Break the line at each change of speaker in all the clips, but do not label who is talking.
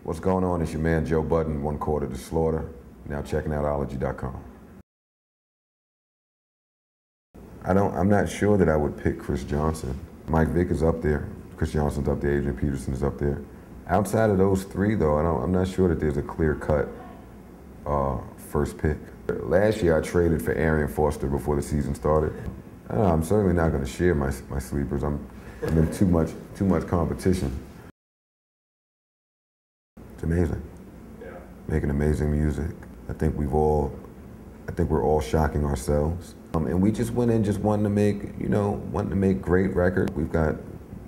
What's going on? It's your man Joe Budden, 1/4 to Slaughter. Now checking out Ology.com. I'm not sure that I would pick Chris Johnson. Mike Vick is up there. Chris Johnson's up there. Adrian Peterson is up there. Outside of those three, though, I'm not sure that there's a clear-cut first pick. Last year, I traded for Arian Foster before the season started. I'm certainly not going to share my sleepers. I'm in too much competition. It's amazing.
Yeah.
Making amazing music. I think we're all shocking ourselves. And we just went in just wanting to make great records. We've got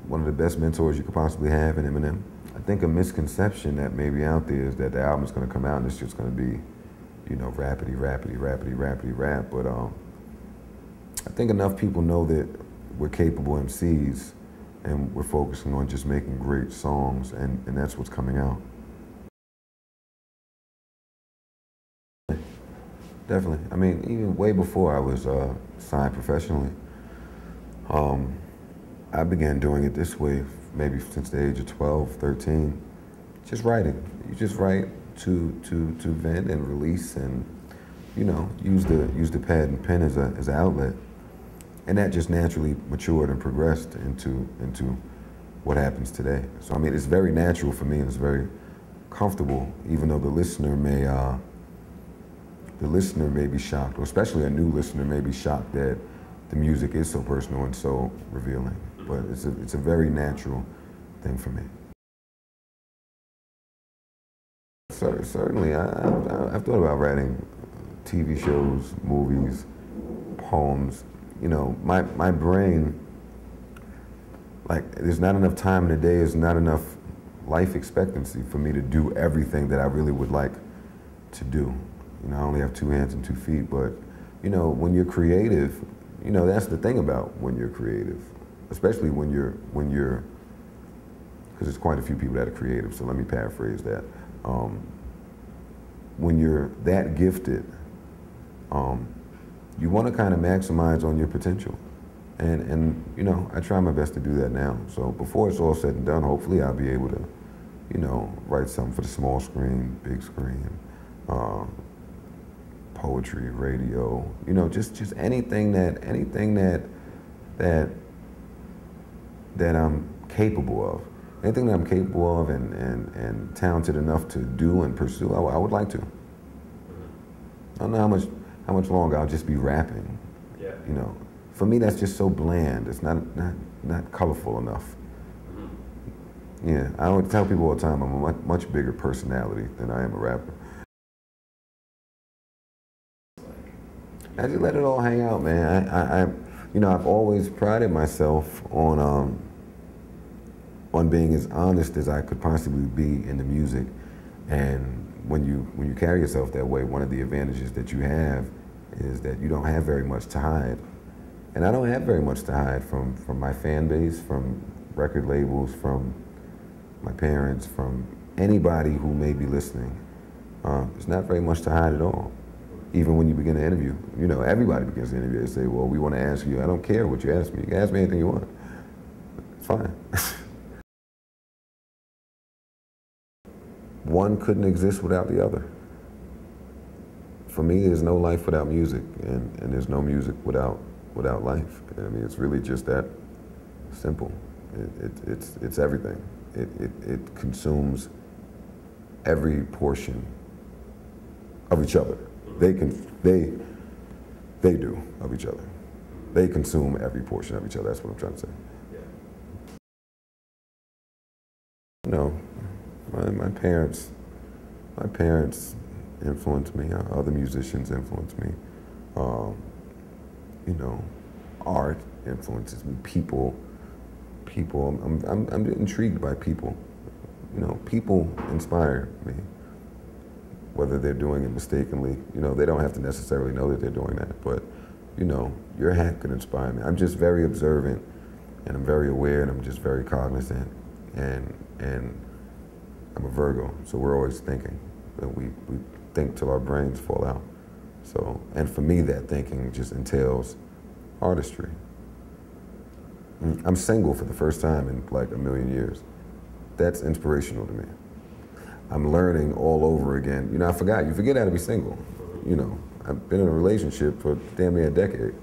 one of the best mentors you could possibly have in Eminem. I think a misconception that may be out there is that the album's going to come out and it's just going to be, rapidy rap. But I think enough people know that we're capable MCs and we're focusing on just making great songs, and that's what's coming out. Definitely. I mean, even way before I was signed professionally, I began doing it this way, maybe since the age of 12, 13. Just writing. You just write to vent and release, and use the pad and pen as an outlet, and that just naturally matured and progressed into what happens today. So I mean, it's very natural for me, and it's very comfortable, even though the listener may be shocked, or especially a new listener may be shocked that the music is so personal and so revealing. But it's a very natural thing for me. Certainly, I've thought about writing TV shows, movies, poems. My brain, there's not enough time in the day, there's not enough life expectancy for me to do everything that I really would like to do. I only have 2 hands and 2 feet, but when you're creative, that's the thing about when you're creative, especially when you're, because there's quite a few people that are creative, so let me paraphrase that. When you're that gifted, you want to kind of maximize on your potential. And I try my best to do that now. So before it's all said and done, hopefully I'll be able to, write something for the small screen, big screen, poetry, radio, just anything that I'm capable of. Anything that I'm capable of and talented enough to do and pursue, I would like to. I don't know how much longer I'll just be rapping.
Yeah.
For me that's just so bland. It's not colorful enough. Yeah, I would tell people all the time I'm a much bigger personality than I am a rapper. I just let it all hang out, man. I've always prided myself on being as honest as I could possibly be in the music. And when you carry yourself that way, one of the advantages that you have is that you don't have very much to hide. And I don't have very much to hide from my fan base, from record labels, from my parents, from anybody who may be listening. There's not very much to hide at all. Even when you begin an interview, everybody begins an interview. They say, well, we want to ask you, I don't care what you ask me. You can ask me anything you want. It's fine. One couldn't exist without the other. For me, there's no life without music, and there's no music without life. I mean, it's really just that simple. It's everything. It consumes every portion of each other. They do of each other. They consume every portion of each other. That's what I'm trying to say. Yeah. My parents influenced me. Other musicians influenced me. Art influences me. People. I'm intrigued by people. People inspire me. Whether they're doing it mistakenly, they don't have to necessarily know that they're doing that, but, your hat could inspire me. I'm just very observant, and I'm very aware, and I'm just very cognizant, and I'm a Virgo, so we're always thinking. And we think till our brains fall out. So, and for me, that thinking just entails artistry. I'm single for the first time in like a million years. That's inspirational to me. I'm learning all over again. You know, you forget how to be single. You know, I've been in a relationship for damn near a decade.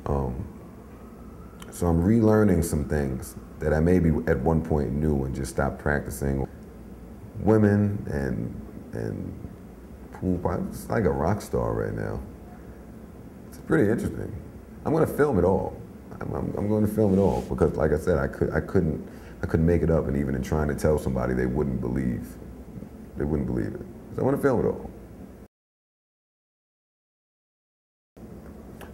So I'm relearning some things that I maybe at one point knew and just stopped practicing. Women and pool party. It's like a rock star right now. It's pretty interesting. I'm going to film it all. I'm going to film it all because, like I said, I couldn't make it up, and even in trying to tell somebody, they wouldn't believe it. So I want to film it all.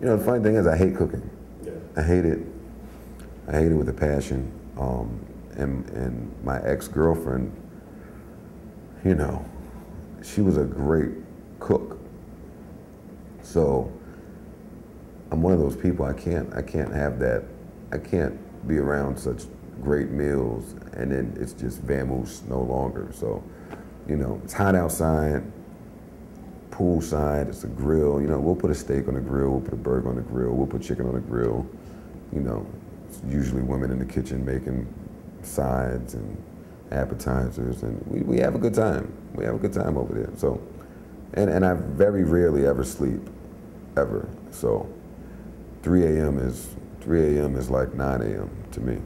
You know, the funny thing is, I hate cooking.
Yeah.
I hate it with a passion. And my ex-girlfriend, you know, she was a great cook. So I'm one of those people, I can't have that. I can't be around such great meals and then it's just vamoose no longer. So, you know, it's hot outside, poolside, it's a grill. You know, we'll put a steak on the grill, we'll put a burger on the grill, we'll put chicken on the grill. You know, it's usually women in the kitchen making sides and appetizers, and we have a good time. We have a good time over there. So, and I very rarely ever sleep, ever. So 3 a.m. is like 9 a.m. to me.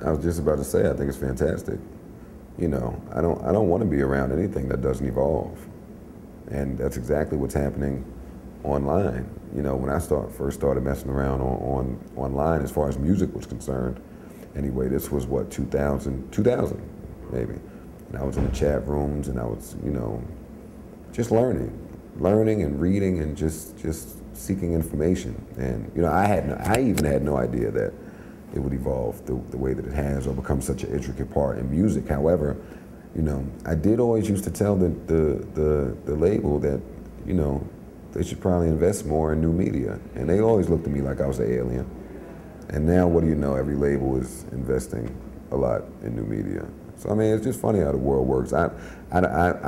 I was just about to say, I think it's fantastic. You know, I don't want to be around anything that doesn't evolve. And that's exactly what's happening online. You know, when I first started messing around online as far as music was concerned, anyway, this was what, 2000 maybe. And I was in the chat rooms and I was, you know, just learning and reading and just seeking information. And, you know, I even had no idea that it would evolve the way that it has or become such an intricate part in music. However, you know, I did always used to tell the label that, you know, they should probably invest more in new media. And they always looked at me like I was an alien. And now, what do you know, every label is investing a lot in new media. So, I mean, it's just funny how the world works. I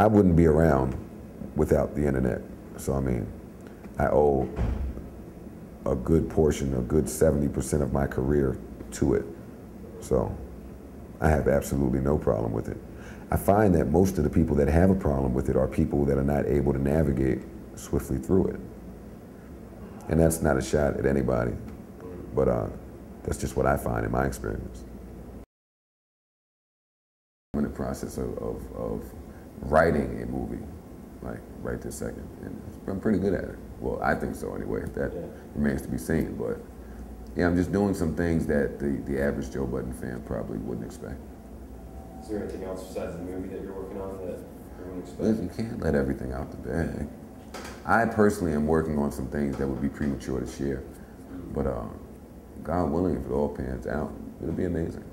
wouldn't be around without the internet. So, I mean, I owe a good portion, a good 70% of my career to it. So I have absolutely no problem with it. I find that most of the people that have a problem with it are people that are not able to navigate swiftly through it. And that's not a shot at anybody, but that's just what I find in my experience. I'm in the process of writing a movie, like right this second, and I'm pretty good at it. Well, I think so anyway. That remains to be seen, but yeah, I'm just doing some things that the average Joe Budden fan probably wouldn't expect.
Is there anything else besides the movie that you're working on that you wouldn't expect?
Listen, you can't let everything out the bag. I personally am working on some things that would be premature to share, but God willing, if it all pans out, it'll be amazing.